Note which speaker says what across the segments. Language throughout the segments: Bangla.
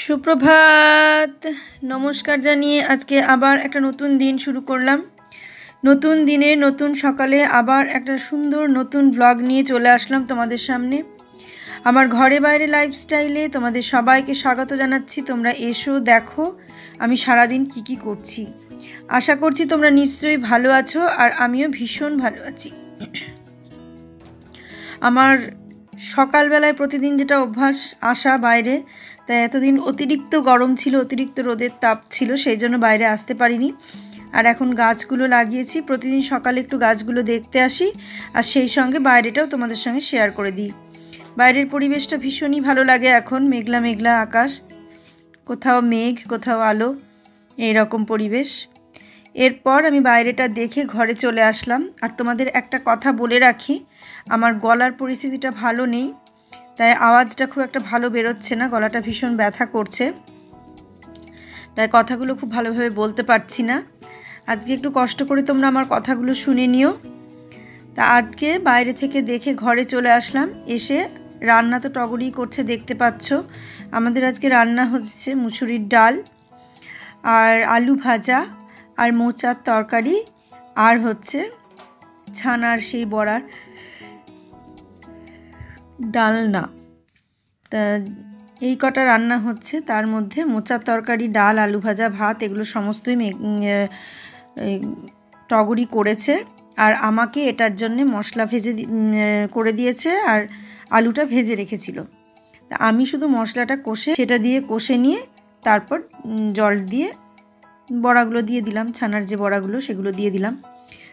Speaker 1: সুপ্রভাত, নমস্কার জানিয়ে আজকে আবার একটা নতুন দিন শুরু করলাম। নতুন দিনে নতুন সকালে আবার একটা সুন্দর নতুন ব্লগ নিয়ে চলে আসলাম তোমাদের সামনে। আমার ঘরে বাইরে লাইফস্টাইলে তোমাদের সবাইকে স্বাগত জানাচ্ছি। তোমরা এসো, দেখো আমি সারাদিন কি করছি। আশা করছি তোমরা নিশ্চয়ই ভালো আছো, আর আমিও ভীষণ ভালো আছি। আমার সকালবেলায় প্রতিদিন যেটা অভ্যাস আসা বাইরে, তাই এতদিন অতিরিক্ত গরম ছিল, অতিরিক্ত রোদের তাপ ছিল, সেই জন্য বাইরে আসতে পারিনি। আর এখন গাছগুলো লাগিয়েছি, প্রতিদিন সকালে একটু গাছগুলো দেখতে আসি, আর সেই সঙ্গে বাইরেটাও তোমাদের সঙ্গে শেয়ার করে দিই। বাইরের পরিবেশটা ভীষণই ভালো লাগে এখন, মেঘলা মেঘলা আকাশ, কোথাও মেঘ কোথাও আলো, এই রকম পরিবেশ। এরপর আমি বাইরেটা দেখে ঘরে চলে আসলাম। আর তোমাদের একটা কথা বলে রাখি, আমার গলার পরিস্থিতিটা ভালো নেই, তাই আওয়াজটা খুব একটা ভালো বেরোচ্ছে না, গলাটা ভীষণ ব্যথা করছে, তাই কথাগুলো খুব ভালোভাবে বলতে পারছি না। আজকে একটু কষ্ট করে তোমরা আমার কথাগুলো শুনে নিও। তা আজকে বাইরে থেকে দেখে ঘরে চলে আসলাম। এসে রান্না তো টগরই করছে, দেখতে পাচ্ছ। আমাদের আজকে রান্না হচ্ছে মুসুরির ডাল আর আলু ভাজা আর মোচার তরকারি, আর হচ্ছে ছানার সেই বড়ার ডালনা। তা এই কটা রান্না হচ্ছে, তার মধ্যে মোচার তরকারি, ডাল, আলু ভাজা, ভাত এগুলো সমস্তই টগরই করেছে। আর আমাকে এটার জন্যে মশলা ভেজে করে দিয়েছে, আর আলুটা ভেজে রেখেছিল। তা আমি শুধু মশলাটা সেটা দিয়ে কষে নিয়ে তারপর জল দিয়ে বড়াগুলো দিয়ে দিলাম, ছানার যে বড়াগুলো সেগুলো দিয়ে দিলাম।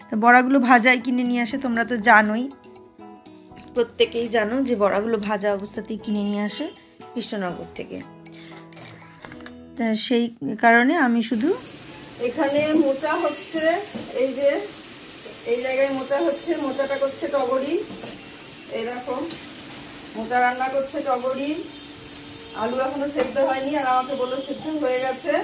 Speaker 1: তো বড়াগুলো ভাজাই কিনে নিয়ে আসে, তোমরা তো জানোই, প্রত্যেকেই জানো যে বড়াগুলো ভাজা অবস্থাতেই কিনে নিয়ে আসে কৃষ্ণনগর থেকে। তা সেই কারণে আমি শুধু এখানে মোচা হচ্ছে, এই যে এই জায়গায় মোচা হচ্ছে, মোচাটা করছে টগরি। এই দেখো মোচা রান্না করছে টগরি। আলু এখনো সেদ্ধ হয়নি, আর আমাকে বললো সেদ্ধ হয়ে গেছে।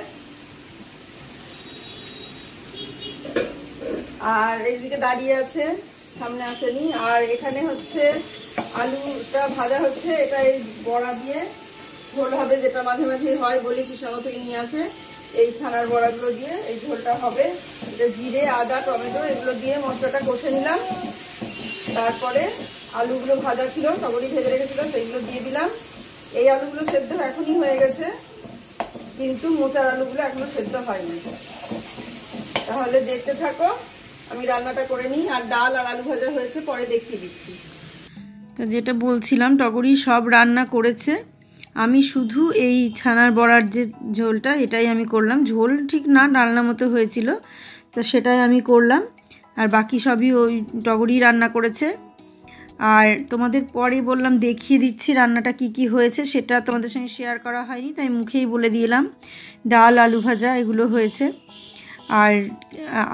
Speaker 1: আর এইদিকে দাঁড়িয়ে আছে, সামনে আসেনি। আর এখানে হচ্ছে আলুটা ভাজা হচ্ছে, এটা এই বড়া দিয়ে ঝোল হবে, যেটা মাঝে মাঝে হয় বলি কৃষ্ণনগর থেকে নিয়ে আসে। এই ছানার বড়াগুলো দিয়ে এই ঝোলটা হবে। এটা জিরে, আদা, টমেটো এগুলো দিয়ে মশলাটা কষে নিলাম। তারপরে আলুগুলো ভাজা ছিল, টগরি ভেজে রেখেছিল, সেইগুলো দিয়ে দিলাম। এই আলুগুলো সেদ্ধ এখনই হয়ে গেছে, কিন্তু মোচার আলুগুলো এখনো সেদ্ধ হয়নি। তাহলে দেখতে থাকো, আমি রান্নাটা করে নিই। আর ডাল আর আলু ভাজা হয়েছে, পরে দেখিয়ে দিচ্ছি। তো যেটা বলছিলাম, টগরি সব রান্না করেছে, আমি শুধু এই ছানার বড়ার যে ঝোলটা, এটাই আমি করলাম। ঝোল ঠিক না, ডালনা মতো হয়েছিল, তো সেটাই আমি করলাম। আর বাকি সবই ওই টগরি রান্না করেছে। আর তোমাদের পরে বললাম দেখিয়ে দিচ্ছি রান্নাটা কি হয়েছে, সেটা তোমাদের সঙ্গে শেয়ার করা হয়নি, তাই মুখেই বলে দিলাম। ডাল, আলু ভাজা এগুলো হয়েছে। আর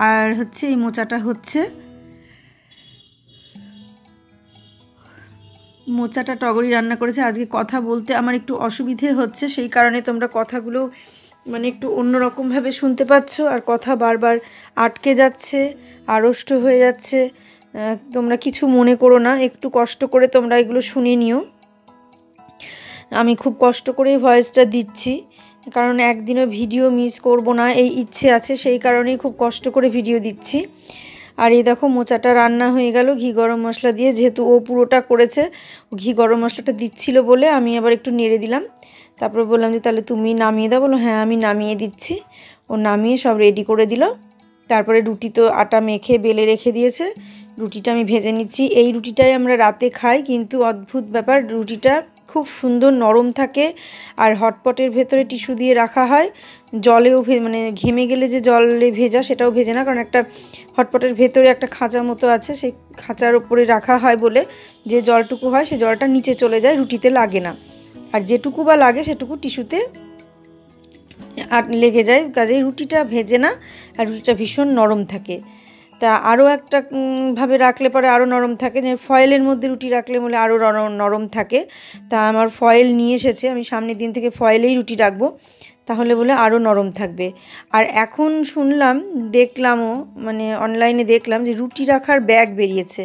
Speaker 1: আর হচ্ছে এই মোচাটা হচ্ছে, মোচাটা টগরি রান্না করেছে। আজকে কথা বলতে আমার একটু অসুবিধে হচ্ছে, সেই কারণে তোমরা কথাগুলো মানে একটু অন্যরকমভাবে শুনতে পাচ্ছ, আর কথা বারবার আটকে যাচ্ছে, আড়ষ্ট হয়ে যাচ্ছে। তোমরা কিছু মনে করো না, একটু কষ্ট করে তোমরা এগুলো শুনে নিও। আমি খুব কষ্ট করেই ভয়েসটা দিচ্ছি, কারণ একদিনও ভিডিও মিস করব না এই ইচ্ছে আছে, সেই কারণেই খুব কষ্ট করে ভিডিও দিচ্ছি। আর এই দেখো মোচাটা রান্না হয়ে গেল ঘি গরম মশলা দিয়ে, যেহেতু ও পুরোটা করেছে, ঘি গরম মশলাটা দিচ্ছিল বলে আমি আবার একটু নেড়ে দিলাম। তারপরে বললাম যে তাহলে তুমি নামিয়ে দাও, বলো হ্যাঁ আমি নামিয়ে দিচ্ছি। ও নামিয়ে সব রেডি করে দিল। তারপরে রুটি তো আটা মেখে বেলে রেখে দিয়েছে, রুটিটা আমি ভেজে নিচ্ছি। এই রুটিটাই আমরা রাতে খাই, কিন্তু অদ্ভুত ব্যাপার, রুটিটা খুব সুন্দর নরম থাকে। আর হটপটের ভেতরে টিস্যু দিয়ে রাখা হয়, জলেও মানে ঘেমে গেলে যে জলে ভেজা সেটাও ভেজে না, কারণ একটা হটপটের ভেতরে একটা খাঁচা মতো আছে, সেই খাঁচার ওপরে রাখা হয় বলে যে জলটুকু হয় সে জলটা নিচে চলে যায়, রুটিতে লাগে না। আর যেটুকু বা লাগে সেটুকু টিস্যুতে লেগে যায়, কাজেই রুটিটা ভেজে না, আর রুটিটা ভীষণ নরম থাকে। তা আরও একটা ভাবে রাখলে পরে আরও নরম থাকে, যে ফয়েলের মধ্যে রুটি রাখলে বলে আরও নরম থাকে। তা আমার ফয়েল নিয়ে এসেছে, আমি সামনের দিন থেকে ফয়েলেই রুটি রাখবো, তাহলে বলে আরও নরম থাকবে। আর এখন শুনলাম, দেখলামও, মানে অনলাইনে দেখলাম যে রুটি রাখার ব্যাগ বেরিয়েছে।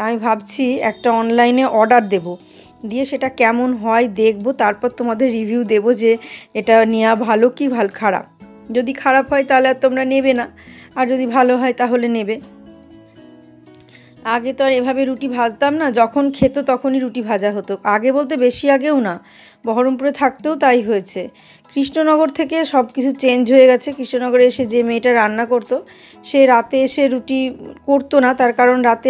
Speaker 1: আমি ভাবছি একটা অনলাইনে অর্ডার দেব, দিয়ে সেটা কেমন হয় দেখব, তারপর তোমাদের রিভিউ দেব যে এটা নেওয়া ভালো কি খারাপ। যদি খারাপ হয় তাহলে আর তোমরা নেবে না, আর যদি ভালো হয় তাহলে নেবে। আগে তো আর এভাবে রুটি ভাজতাম না, যখন খেত তখনই রুটি ভাজা হতো। আগে বলতে বেশি আগেও না, বহরমপুরে থাকতেও তাই হয়েছে। কৃষ্ণনগর থেকে সব কিছু চেঞ্জ হয়ে গেছে। কৃষ্ণনগরে এসে যে মেয়েটা রান্না করতো সে রাতে এসে রুটি করতো না, তার কারণ রাতে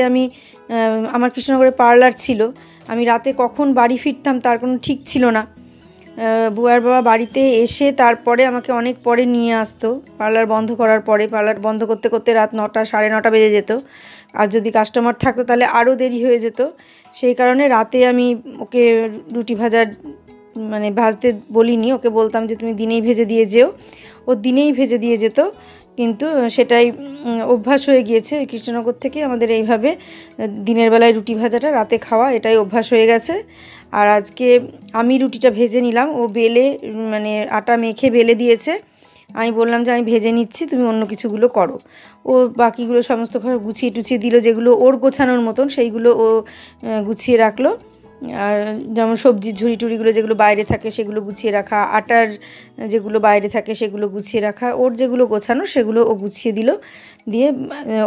Speaker 1: আমার কৃষ্ণনগরে পার্লার ছিল, আমি রাতে কখন বাড়ি ফিরতাম তার কোনো ঠিক ছিল না। বুয়ার বাবা বাড়িতে এসে তারপরে আমাকে অনেক পরে নিয়ে আসতো, পার্লার বন্ধ করার পরে। পার্লার বন্ধ করতে করতে রাত 9টা 9:30 বেজে যেত, আর যদি কাস্টমার থাকতো তাহলে আরও দেরি হয়ে যেত। সেই কারণে রাতে আমি ওকে রুটি ভাজতে বলিনি, ওকে বলতাম যে তুমি দিনেই ভেজে দিয়ে যেও। ও দিনেই ভেজে দিয়ে যেত, কিন্তু সেটাই অভ্যাস হয়ে গিয়েছে। ওই কৃষ্ণনগর থেকে আমাদের এইভাবে দিনের বেলায় রুটি ভাজাটা রাতে খাওয়া, এটাই অভ্যাস হয়ে গেছে। আর আজকে আমি রুটিটা ভেজে নিলাম, ও বেলে আটা মেখে বেলে দিয়েছে। আমি বললাম যে আমি ভেজে নিচ্ছি, তুমি অন্য কিছুগুলো করো। ও বাকিগুলো সমস্ত ঘর গুছিয়ে টুছিয়ে দিল, যেগুলো ওর গোছানোর মতন সেইগুলো ও গুছিয়ে রাখলো। আর যেমন সবজির ঝুড়ি টুড়িগুলো যেগুলো বাইরে থাকে সেগুলো গুছিয়ে রাখা, আটার যেগুলো বাইরে থাকে সেগুলো গুছিয়ে রাখা, ওর যেগুলো গোছানো সেগুলো ও গুছিয়ে দিল। দিয়ে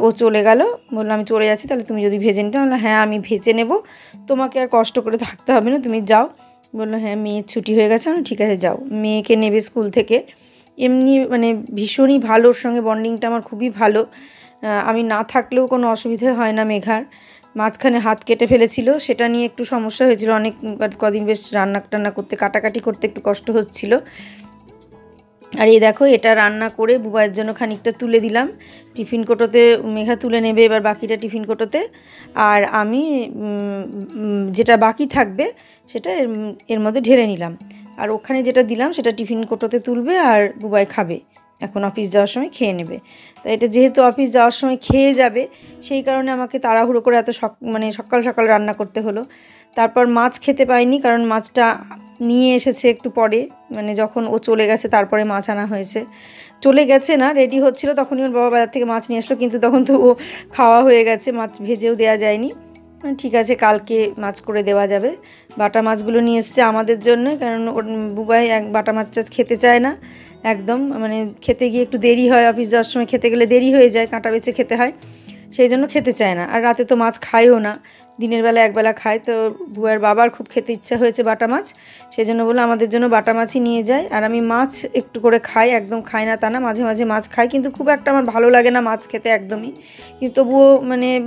Speaker 1: ও চলে গেল, বললাম আমি চলে যাচ্ছি, তাহলে তুমি যদি ভেজে নিতে। বললাম হ্যাঁ আমি ভেজে নেব, তোমাকে আর কষ্ট করে থাকতে হবে না, তুমি যাও। বললো হ্যাঁ মেয়ের ছুটি হয়ে গেছে। আমি ঠিক আছে যাও, মেয়েকে নেবে স্কুল থেকে। এমনি ভীষণই ভালো, ওর সঙ্গে বন্ডিংটা আমার খুবই ভালো। আমি না থাকলেও কোনো অসুবিধে হয় না মেঘার। মাঝখানে হাত কেটে ফেলেছিল, সেটা নিয়ে একটু সমস্যা হয়েছিল, অনেক কদিন বেশ রান্না করতে কাটাকাটি করতে একটু কষ্ট হচ্ছিল। আর এই দেখো এটা রান্না করে বুবাইয়ের জন্য খানিকটা তুলে দিলাম টিফিন কোটোতে, মেঘা তুলে নেবে এবার বাকিটা টিফিন কোটোতে। আর আমি যেটা বাকি থাকবে সেটা এর মধ্যে ঢেলে নিলাম। আর ওখানে যেটা দিলাম সেটা টিফিন কোটোতে তুলবে আর বুবাই খাবে, এখন অফিস যাওয়ার সময় খেয়ে নেবে। তাই এটা যেহেতু অফিস যাওয়ার সময় খেয়ে যাবে, সেই কারণে আমাকে তাড়াহুড়ো করে এত সকাল সকাল রান্না করতে হলো। তারপর মাছ খেতে পাইনি, কারণ মাছটা নিয়ে এসেছে একটু পরে, যখন ও চলে গেছে তারপরে মাছ আনা হয়েছে। চলে গেছে না, রেডি হচ্ছিল তখনই ওর বাবা বাজার থেকে মাছ নিয়ে আসলো, কিন্তু তখন তো ও খাওয়া হয়ে গেছে, মাছ ভেজেও দেওয়া যায়নি। ঠিক আছে কালকে মাছ করে দেওয়া যাবে। বাটা মাছগুলো নিয়ে এসছে আমাদের জন্য, কারণ ওর বুবাই বাটা মাছ টাছ খেতে চায় না একদম, খেতে গিয়ে একটু দেরি হয়, অফিস যাওয়ার সময় খেতে গেলে দেরি হয়ে যায়, কাঁটা বেছে খেতে হয়, সেই জন্য খেতে চায় না। আর রাতে তো মাছ খায়ও না, দিনের বেলা একবেলা খায়। তো বুয়ার বাবার খুব খেতে ইচ্ছা হয়েছে বাটা মাছ, সেই জন্য বলে আমাদের জন্য বাটা মাছই নিয়ে যায়। আর আমি মাছ একটু করে খাই, একদম খাই না তা না, মাঝে মাঝে মাছ খাই, কিন্তু খুব একটা আমার ভালো লাগে না মাছ খেতে একদমই। কিন্তু তবুও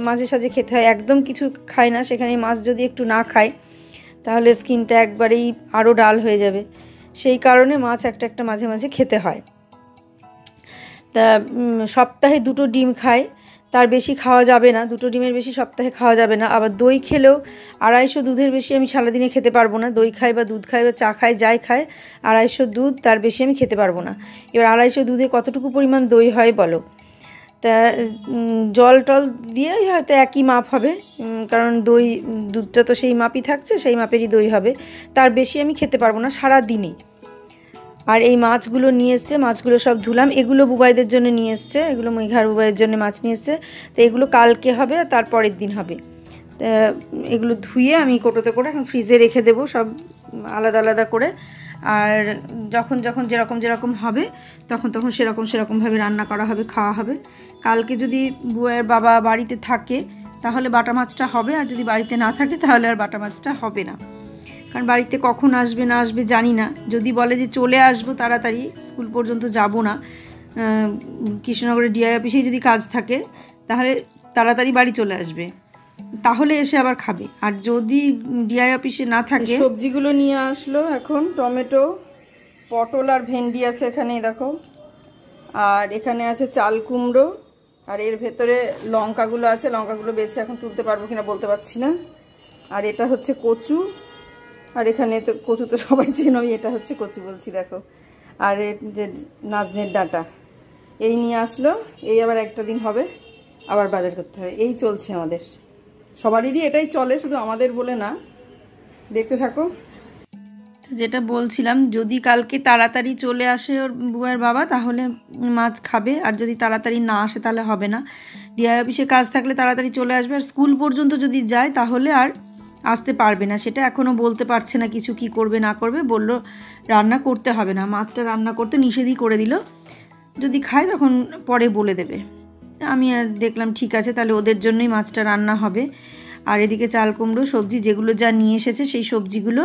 Speaker 1: মাঝে সাঝে খেতে হয়, একদম কিছু খাই না, সেখানে মাছ যদি একটু না খাই তাহলে স্কিনটা একবারেই আরও ডাল হয়ে যাবে। সেই কারণে মাছ একটা মাঝে মাঝে খেতে হয়। তা সপ্তাহে 2টো ডিম খাই, তার বেশি খাওয়া যাবে না, 2টো ডিমের বেশি সপ্তাহে খাওয়া যাবে না। আবার দই খেলেও 250 দুধের বেশি আমি সারাদিনে খেতে পারবো না। দই খাই বা দুধ খাই বা চা খাই যাই খাই, 250 দুধ, তার বেশি আমি খেতে পারবো না। এবার 250 দুধে কতটুকু পরিমাণ দই হয় বলো? তা জল টল দিয়ে হয়তো একই মাপ হবে, কারণ দুধটা তো সেই মাপই থাকছে, সেই মাপেরই দই হবে, তার বেশি আমি খেতে পারবো না সারা দিনে। আর এই মাছগুলো নিয়ে এসছে, মাছগুলো সব ধুলাম, এগুলো বুবাইদের জন্য নিয়ে এসছে, এগুলো মেঘার বুবাইয়ের জন্য মাছ নিয়ে এসছে। তো এগুলো কালকে হবে আর তার পরের দিন হবে। তা এগুলো ধুয়ে আমি কোটোতে করে এখন ফ্রিজে রেখে দেবো সব আলাদা আলাদা করে। আর যখন যেরকম হবে তখন সেরকমভাবে রান্না করা হবে, খাওয়া হবে। কালকে যদি বুয়ার বাবা বাড়িতে থাকে তাহলে বাটা মাছটা হবে, আর যদি বাড়িতে না থাকে তাহলে আর বাটা মাছটা হবে না, কারণ বাড়িতে কখন আসবে না আসবে জানি না। যদি বলে যে চলে আসবো তাড়াতাড়ি, স্কুল পর্যন্ত যাব না, কৃষ্ণনগরের ডিআই অফিসেই যদি কাজ থাকে তাহলে তাড়াতাড়ি বাড়ি চলে আসবে, তাহলে এসে আবার খাবে। আর যদি ডিআই অফিসে না থাকে, সবজিগুলো নিয়ে আসলো এখন, টমেটো, পটল আর ভেন্ডি আছে এখানে দেখো, আর এখানে আছে চাল কুমড়ো, আর এর ভেতরে লঙ্কাগুলো আছে, লঙ্কাগুলো বেছে এখন তুলতে পারবো কিনা বলতে পারছি না। আর এটা হচ্ছে কচু, আর এখানে তো কচু তো সবাই চেনো, এটা হচ্ছে কচু বলছি দেখো। আর এর যে নাজনের ডাঁটা, এই নিয়ে আসলো, এই আবার একটা দিন হবে আবার বাজার করতে হবে, এই চলছে আমাদের সবারই, এটাই চলে, শুধু আমাদের বলে না। দেখতে থাকো। যেটা বলছিলাম, যদি কালকে তাড়াতাড়ি চলে আসে ওর বুয়ার বাবা তাহলে মাছ খাবে, আর যদি তাড়াতাড়ি না আসে তাহলে হবে না। ডিআই অফিসে কাজ থাকলে তাড়াতাড়ি চলে আসবে, আর স্কুল পর্যন্ত যদি যায় তাহলে আর আসতে পারবে না, সেটা এখনও বলতে পারছে না কিছু, কি করবে না করবে। বলল রান্না করতে হবে না, মাছটা রান্না করতে নিষেধই করে দিল, যদি খায় তখন পরে বলে দেবে। আমি আর দেখলাম ঠিক আছে, তাহলে ওদের জন্যই মাছটা রান্না হবে। আর এদিকে চাল কুমড়ো সবজি যেগুলো যা নিয়ে এসেছে সেই সবজিগুলো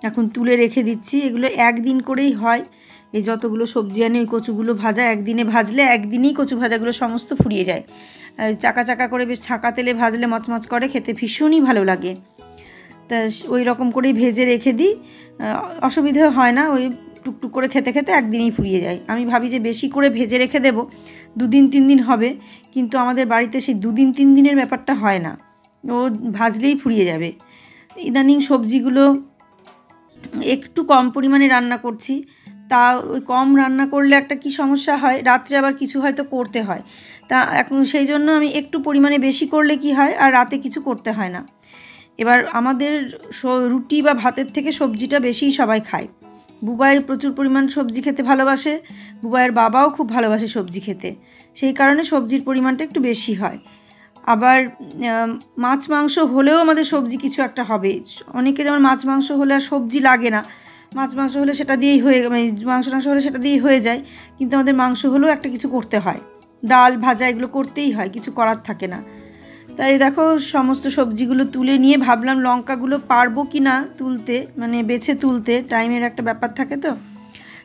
Speaker 1: এখন তুলে রেখে দিচ্ছি। এগুলো একদিন করেই হয়, এই যতগুলো সবজি আনে ওই কচুগুলো ভাজা একদিনে ভাজলে একদিনেই কচু ভাজাগুলো সমস্ত ফুরিয়ে যায়। চাকা চাকা করে বেশ ছাঁকা তেলে ভাজলে মচমচ করে, খেতে ভীষণই ভালো লাগে। তা ওই রকম করেই ভেজে রেখে দিই, অসুবিধে হয় না, ওই টুকটুক করে খেতে খেতে একদিনেই ফুরিয়ে যায়। আমি ভাবি যে বেশি করে ভেজে রেখে দেবো, 2 দিন 3 দিন হবে, কিন্তু আমাদের বাড়িতে সেই 2 দিন 3 দিনের ব্যাপারটা হয় না, ও ভাজলেই ফুরিয়ে যাবে। ইদানিং সবজিগুলো একটু কম পরিমাণে রান্না করছি, তা ওই কম রান্না করলে একটা কি সমস্যা হয়, রাত্রে আবার কিছু হয়তো করতে হয়, তা এখন সেই জন্য আমি একটু পরিমাণে বেশি করলে কি হয়, আর রাতে কিছু করতে হয় না। এবার আমাদের রুটি বা ভাতের থেকে সবজিটা বেশিই সবাই খায়। বুবাই প্রচুর পরিমাণ সবজি খেতে ভালোবাসে, বুবাইয়ের বাবাও খুব ভালোবাসে সবজি খেতে, সেই কারণে সবজির পরিমাণটা একটু বেশি হয়। আবার মাছ মাংস হলেও আমাদের সবজি কিছু একটা হবে। অনেকে যেমন মাছ মাংস হলে আর সবজি লাগে না, মাছ মাংস হলে সেটা দিয়েই মাংস টাংস হলে সেটা দিয়েই হয়ে যায়, কিন্তু আমাদের মাংস হলেও একটা কিছু করতে হয়, ডাল ভাজা এগুলো করতেই হয়, কিছু করার থাকে না। তাই দেখো সমস্ত সবজিগুলো তুলে নিয়ে ভাবলাম লঙ্কাগুলো পারবো কি না তুলতে, মানে বেছে তুলতে, টাইমের একটা ব্যাপার থাকে তো।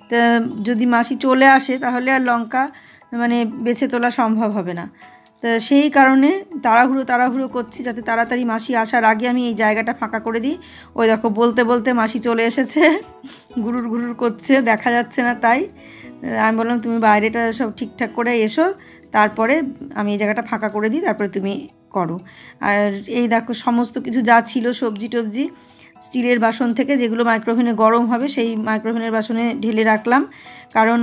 Speaker 1: তা যদি মাসি চলে আসে তাহলে আর লঙ্কা মানে বেছে তোলা সম্ভব হবে না। তা সেই কারণে তাড়াহুড়ো করছি, যাতে তাড়াতাড়ি মাসি আসার আগে আমি এই জায়গাটা ফাঁকা করে দিই। ওই দেখো বলতে বলতে মাসি চলে এসেছে, গুরুর করছে, দেখা যাচ্ছে না তাই। আমি বললাম তুমি বাইরেটা সব ঠিকঠাক করে এসো, তারপরে আমি এই জায়গাটা ফাঁকা করে দিই, তারপরে তুমি করো। আর এই দেখো সমস্ত কিছু যা ছিল সবজি টবজি স্টিলের বাসন থেকে, যেগুলো মাইক্রোওভেনে গরম হবে সেই মাইক্রোওভেনের বাসনে ঢেলে রাখলাম, কারণ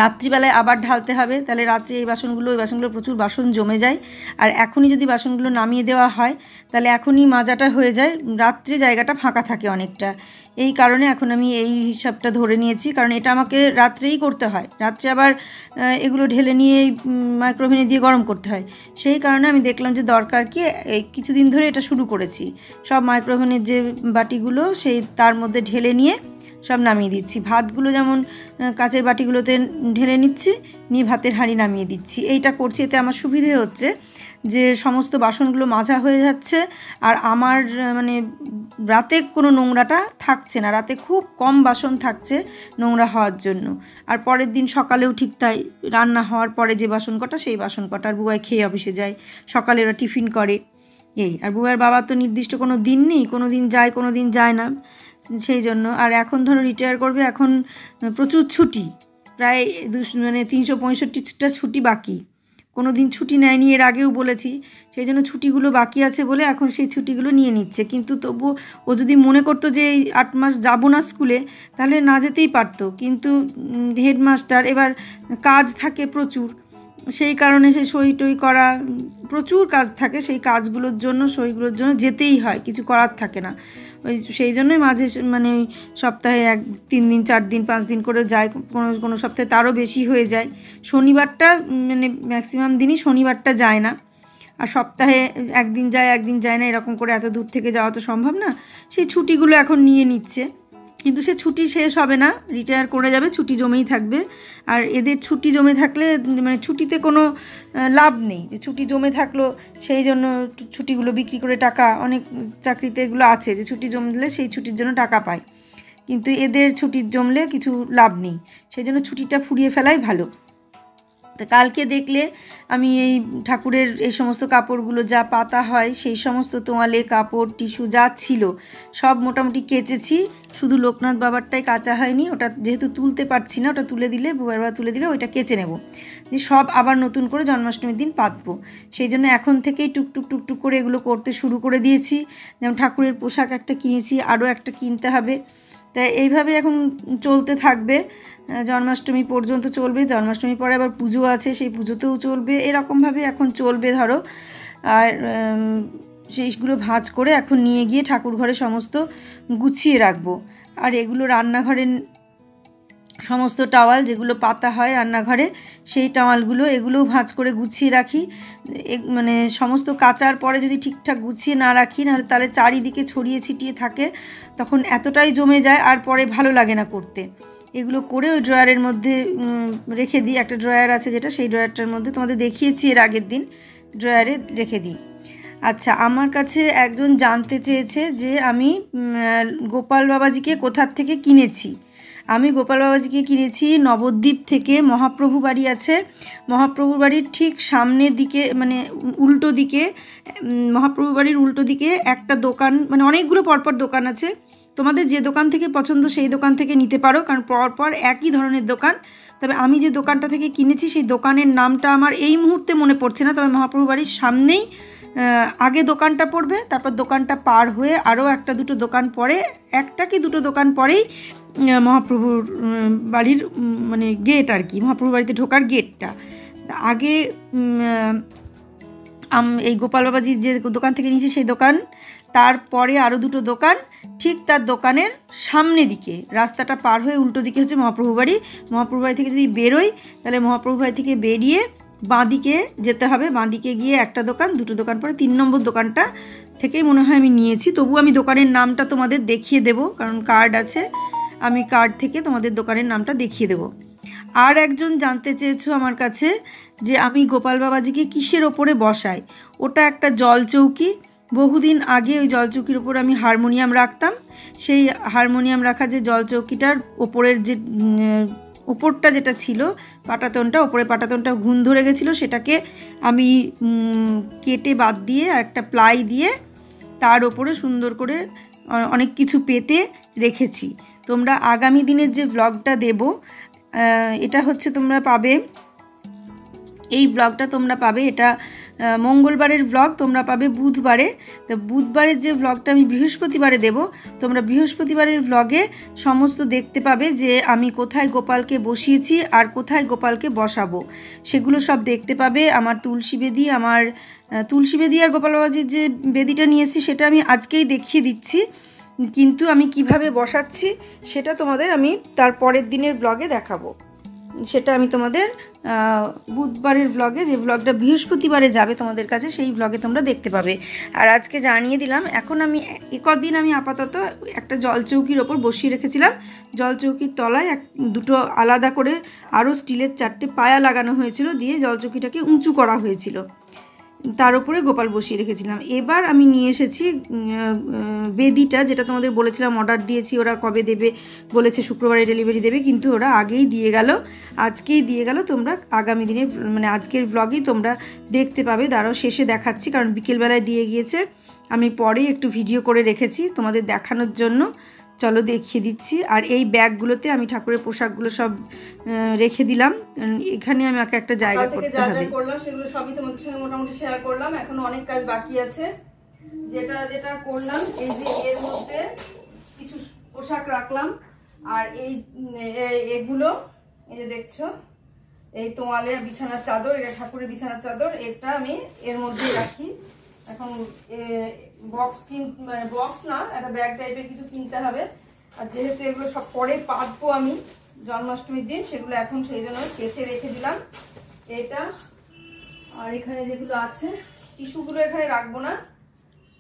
Speaker 1: রাত্রিবেলায় আবার ঢালতে হবে, তাহলে রাত্রে ওই বাসনগুলো প্রচুর বাসন জমে যায়। আর এখনই যদি বাসনগুলো নামিয়ে দেওয়া হয় তাহলে এখনই মাজাটা হয়ে যায়, রাত্রে জায়গাটা ফাঁকা থাকে অনেকটা। এই কারণে এখন আমি এই হিসাবটা ধরে নিয়েছি, কারণ এটা আমাকে রাত্রেই করতে হয়, রাত্রে আবার এগুলো ঢেলে নিয়ে মাইক্রোওভেনে দিয়ে গরম করতে হয়। সেই কারণে আমি দেখলাম যে দরকার কি, এই কিছুদিন ধরে এটা শুরু করেছি, সব মাইক্রোওভেনের যে বাটিগুলো সেই তার মধ্যে ঢেলে নিয়ে সব নামিয়ে দিচ্ছি। ভাতগুলো যেমন কাচের বাটিগুলোতে ঢেলে নিচ্ছি, নিয়ে ভাতের হাঁড়ি নামিয়ে দিচ্ছি। এইটা করছি, এতে আমার সুবিধে হচ্ছে যে সমস্ত বাসনগুলো মাজা হয়ে যাচ্ছে, আর আমার মানে রাতে কোনো নোংরাটা থাকছে না, রাতে খুব কম বাসন থাকছে নোংরা হওয়ার জন্য। আর পরের দিন সকালেও ঠিক তাই, রান্না হওয়ার পরে যে বাসন কটা সেই বাসন কটা, আর বুবাই খেয়ে অফিসে যায়, সকালে ওরা টিফিন করে এই। আর বুবাইয়ের বাবার তো নির্দিষ্ট কোনো দিন নেই, কোনো দিন যায় কোনো দিন যায় না, সেই জন্য। আর এখন ধরো রিটায়ার করবে, এখন প্রচুর ছুটি, প্রায় 365টা ছুটি বাকি, কোনো দিন ছুটি নেয়নি, এর আগেও বলেছি, সেই জন্য ছুটিগুলো বাকি আছে বলে এখন সেই ছুটিগুলো নিয়ে নিচ্ছে। কিন্তু তবু ও যদি মনে করতো যে এই 8 মাস যাবো না স্কুলে, তাহলে না যেতেই পারতো, কিন্তু হেডমাস্টার এবার কাজ থাকে প্রচুর, সেই কারণে সেই সই টই করা, প্রচুর কাজ থাকে, সেই কাজগুলোর জন্য সইগুলোর জন্য যেতেই হয়, কিছু করার থাকে না। ওই সেই জন্যই মাঝে মানে সপ্তাহে 3 দিন 4 দিন 5 দিন করে যায়, কোনো সপ্তাহে তারও বেশি হয়ে যায়। শনিবারটা মানে ম্যাক্সিমাম দিনই শনিবারটা যায় না, আর সপ্তাহে একদিন যায় না, এরকম করে এত দূর থেকে যাওয়া তো সম্ভব না। সেই ছুটিগুলো এখন নিয়ে নিচ্ছে, কিন্তু সে ছুটি শেষ হবে না, রিটায়ার করে যাবে, ছুটি জমেই থাকবে। আর এদের ছুটি জমে থাকলে মানে ছুটিতে কোনো লাভ নেই, যে ছুটি জমে থাকলো সেই জন্য ছুটিগুলো বিক্রি করে টাকা, অনেক চাকরিতে এগুলো আছে যে ছুটি জমলে সেই ছুটির জন্য টাকা পায়, কিন্তু এদের ছুটি জমলে কিছু লাভ নেই, সেই জন্য ছুটিটা ফুরিয়ে ফেলাই ভালো। তা কালকে দেখলে আমি এই ঠাকুরের এই সমস্ত কাপড়গুলো যা পাতা হয় সেই সমস্ত তোয়ালে কাপড় টিস্যু যা ছিল সব মোটামুটি কেচেছি, শুধু লোকনাথ বাবারটাই কাচা হয়নি, ওটা যেহেতু তুলতে পারছি না, ওটা তুলে দিলে বুবাইবার তুলে দিলে ওইটা কেচে নেব, দিয়ে সব আবার নতুন করে জন্মাষ্টমীর দিন পাতবো। সেই জন্য এখন থেকেই টুকটুক করে এগুলো করতে শুরু করে দিয়েছি। যেমন ঠাকুরের পোশাক একটা কিনেছি, আরও একটা কিনতে হবে, তাই এইভাবে এখন চলতে থাকবে, জন্মাষ্টমী পর্যন্ত চলবে, জন্মাষ্টমীর পরে আবার পুজো আছে, সেই পুজোতেও চলবে, এরকমভাবে এখন চলবে ধরো। আর সেইগুলো ভাঁজ করে এখন নিয়ে গিয়ে ঠাকুর ঘরে সমস্ত গুছিয়ে রাখবো। আর এগুলো রান্নাঘরে সমস্ত টাওয়াল যেগুলো পাতা হয় রান্নাঘরে সেই টাওয়ালগুলো এগুলোও ভাঁজ করে গুছিয়ে রাখি। মানে সমস্ত কাচার পরে যদি ঠিকঠাক গুছিয়ে না রাখি নাহলে তাহলে চারিদিকে ছড়িয়ে ছিটিয়ে থাকে, তখন এতটাই জমে যায় আর পরে ভালো লাগে না করতে। এগুলো করে ওই ড্রয়ারের মধ্যে রেখে দিই। একটা ড্রয়ার আছে যেটা, সেই ড্রয়ারটার মধ্যে তোমাদের দেখিয়েছি এর আগের দিন, ড্রয়ারে রেখে দিই। আচ্ছা, আমার কাছে একজন জানতে চেয়েছে যে আমি গোপাল বাবাজিকে কোথার থেকে কিনেছি। আমি গোপাল বাবাজিকে কিনেছি নবদ্বীপ থেকে। মহাপ্রভু বাড়ি আছে, মহাপ্রভুর বাড়ির ঠিক সামনের দিকে মানে উল্টো দিকে, মহাপ্রভু বাড়ির উল্টো দিকে একটা দোকান, মানে অনেকগুলো পরপর দোকান আছে। তোমাদের যে দোকান থেকে পছন্দ সেই দোকান থেকে নিতে পারো, কারণ পরপর একই ধরনের দোকান। তবে আমি যে দোকানটা থেকে কিনেছি সেই দোকানের নামটা আমার এই মুহূর্তে মনে পড়ছে না, তবে মহাপ্রভু বাড়ির সামনেই আগে দোকানটা পড়বে, তারপর দোকানটা পার হয়ে আরও একটা দুটো দোকান পরে, একটা কি দুটো দোকান পরেই মহাপ্রভুর বাড়ির মানে গেট আর কি, মহাপ্রভুর বাড়িতে ঢোকার গেটটা। আগে এই গোপাল বাবাজির যে দোকান থেকে নিয়েছি সেই দোকান, তারপরে আরও দুটো দোকান, ঠিক তার দোকানের সামনে দিকে রাস্তাটা পার হয়ে উল্টো দিকে হচ্ছে মহাপ্রভু বাড়ি। মহাপ্রভু বাড়ি থেকে যদি বেরোই তাহলে মহাপ্রভু বাড়ি থেকে বেরিয়ে বাঁদিকে যেতে হবে, বাঁদিকে গিয়ে একটা দোকান, দুটো দোকান পরে 3 নম্বর দোকানটা থেকেই মনে হয় আমি নিয়েছি। তবু আমি দোকানের নামটা তোমাদের দেখিয়ে দেব, কারণ কার্ড আছে, আমি কার্ড থেকে তোমাদের দোকানের নামটা দেখিয়ে দেব। আর একজন জানতে চেয়েছো আমার কাছে যে আমি গোপাল বাবাজিকে কিসের ওপরে বসাই। ওটা একটা জলচৌকি। বহুদিন আগে ওই জলচৌকির ওপর আমি হারমোনিয়াম রাখতাম। সেই হারমোনিয়াম রাখা যে জলচৌকিটার ওপরের যে ওপরটা যেটা ছিল পাটাতনটা, ওপরে পাটাতনটা ঘুণ ধরে গেছিলো, সেটাকে আমি কেটে বাদ দিয়ে আর একটা প্লাই দিয়ে তার ওপরে সুন্দর করে অনেক কিছু পেতে রেখেছি। তোমরা আগামী দিনের যে ব্লগটা দেব, এটা হচ্ছে তোমরা পাবে, এই ব্লগটা তোমরা পাবে, এটা মঙ্গলবারের ব্লগ, তোমরা পাবে বুধবারে। তো বুধবারের যে ব্লগটা আমি বৃহস্পতিবারে দেব, তোমরা বৃহস্পতিবারের ব্লগে সমস্ত দেখতে পাবে যে আমি কোথায় গোপালকে বসিয়েছি আর কোথায় গোপালকে বসাবো, সেগুলো সব দেখতে পাবে। আমার তুলসী বেদি, আমার তুলসী বেদি আর গোপাল বাবাজির যে বেদিটা নিয়েছি সেটা আমি আজকেই দেখিয়ে দিচ্ছি, কিন্তু আমি কিভাবে বসাচ্ছি সেটা তোমাদের আমি তার পরের দিনের ব্লগে দেখাবো। সেটা আমি তোমাদের বুধবারের ব্লগে, যে ব্লগটা বৃহস্পতিবারে যাবে তোমাদের কাছে, সেই ব্লগে তোমরা দেখতে পাবে। আর আজকে জানিয়ে দিলাম, এখন আমি একদিন আমি আপাতত একটা জলচৌকির ওপর বসিয়ে রেখেছিলাম। জলচৌকির তলায় দুটো আলাদা করে আরও স্টিলের 4টে পায়া লাগানো হয়েছিল, দিয়ে জলচৌকিটাকে উঁচু করা হয়েছিল, তার উপরে গোপাল বসিয়ে রেখেছিলাম। এবার আমি নিয়ে এসেছি বেদিটা, যেটা তোমাদের বলেছিলাম অর্ডার দিয়েছি, ওরা কবে দেবে বলেছে, শুক্রবারে ডেলিভারি দেবে, কিন্তু ওরা আগেই দিয়ে গেল, আজকেই দিয়ে গেল। তোমরা আগামী দিনের মানে আজকের ব্লগেই তোমরা দেখতে পাবে। দাঁড়াও শেষে দেখাচ্ছি, কারণ বিকেলবেলায় দিয়ে গিয়েছে, আমি পরেই একটু ভিডিও করে রেখেছি তোমাদের দেখানোর জন্য। চলো দেখিয়ে দিচ্ছি। আর এই ব্যাগগুলোতে আমি ঠাকুরের পোশাকগুলো সব রেখে দিলাম, এখানে আমি একটা জায়গা করতে হবে। করলাম সেগুলো সবই তোমাদের সঙ্গে মোটামুটি শেয়ার করলাম, এখনো অনেক কাজ বাকি আছে। যেটা যেটা করলাম, এই যে এর মধ্যে কিছু পোশাক রাখলাম, আর এগুলো এই যে দেখছো, এই তোয়ালে বিছানার চাদর, এটা ঠাকুরের বিছানার চাদর, এটা আমি এর মধ্যে রাখি। এখন বক্স না, একটা ব্যাগ টাইপের কিছু কিনতে হবে, আর যেহেতু এগুলো সব পরে পাতবো আমি জন্মাষ্টমীর দিন, সেগুলো এখন সেই জন্য কেচে রেখে দিলাম এটা। আর এখানে যেগুলো আছে, টিস্যুগুলো এখানে রাখবো না,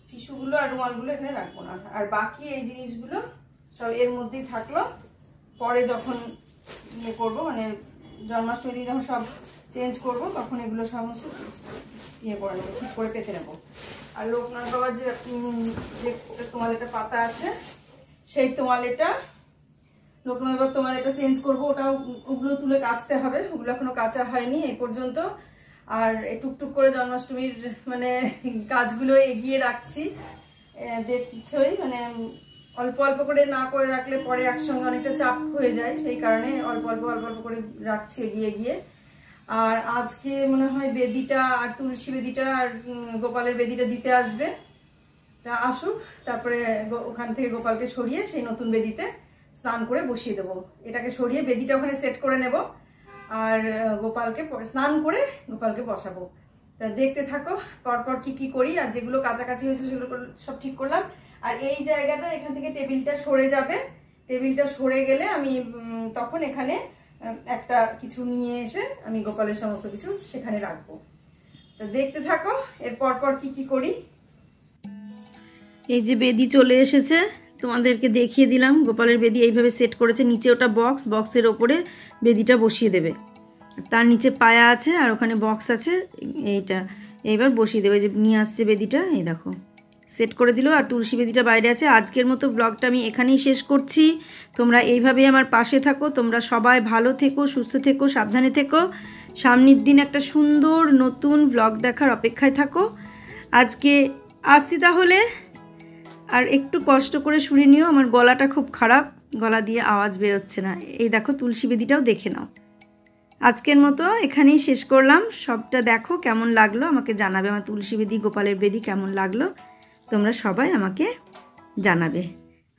Speaker 1: টিস্যুগুলো আর রুমালগুলো এখানে রাখবো না, আর বাকি এই জিনিসগুলো সব এর মধ্যেই থাকলো। পরে যখন ইয়ে করবো, মানে জন্মাষ্টমীর দিন যখন সব চেঞ্জ করব, তখন এগুলো সমস্ত ইয়ে করে নেবো, ঠিক করে পেতে নেবো। আর লোকনাথ বাবার যে তোয়ালেটা পাতা আছে, সেই তোয়ালেটা লোকনাথ বাবার তোয়ালেটা চেঞ্জ করবো, ওগুলো তুলে কাচতে হবে, ওগুলো এখনো কাচা হয়নি এই পর্যন্ত। আর টুকটুক করে জন্মাষ্টমীর মানে কাজগুলো এগিয়ে রাখছি, দেখছই, মানে অল্প অল্প করে না করে রাখলে পরে একসঙ্গে অনেকটা চাপ হয়ে যায়, সেই কারণে অল্প অল্প করে রাখছি এগিয়ে গিয়ে। আর আজকে মনে হয় বেদিটা আর তুলসী বেদিটা আর গোপালের বেদিটা দিতে আসবে, তা আসুক, তারপরে ওখান থেকে গোপালকে সরিয়ে সেই নতুন বেদিতে স্নান করে বসিয়ে দেবো। এটাকে সরিয়ে বেদিটা ওখানে সেট করে নেব, আর গোপালকে স্নান করে গোপালকে বসাবো। তা দেখতে থাকো পরপর কি কি করি। আর যেগুলো কাছাকাছি হয়েছিল সেগুলো সব ঠিক করলাম। আর এই জায়গাটা, এখান থেকে টেবিলটা সরে যাবে, টেবিলটা সরে গেলে আমি তখন এখানে একটা কিছু নিয়ে এসে আমি গোপালের সমস্ত কিছু সেখানে রাখবো। তো দেখতে থাকো এর পর কি কি করি। এই যে বেদি চলে এসেছে, তোমাদেরকে দেখিয়ে দিলাম। গোপালের বেদি এইভাবে সেট করেছে, নিচে ওটা বক্সের ওপরে বেদিটা বসিয়ে দেবে। তার নিচে পায়া আছে আর ওখানে বক্স আছে, এইটা এইবার বসিয়ে দেবে। যে নিয়ে আসছে বেদিটা, এই দেখো সেট করে দিল। আর তুলসী বেদিটা বাইরে আছে। আজকের মতো ব্লগটা আমি এখানেই শেষ করছি। তোমরা এইভাবেই আমার পাশে থাকো। তোমরা সবাই ভালো থেকো, সুস্থ থেকো, সাবধানে থেকো। সামনের দিন একটা সুন্দর নতুন ব্লগ দেখার অপেক্ষায় থাকো। আজকে আসছি তাহলে। আর একটু কষ্ট করে শুনে নিও, আমার গলাটা খুব খারাপ, গলা দিয়ে আওয়াজ বেরোচ্ছে না। এই দেখো তুলসী বেদিটাও দেখে নাও। আজকের মতো এখানেই শেষ করলাম। সবটা দেখো কেমন লাগলো আমাকে জানাবে। আমার তুলসী বেদি, গোপালের বেদি কেমন লাগলো তোমরা সবাই আমাকে জানাবে।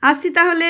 Speaker 1: আসছি তাহলে।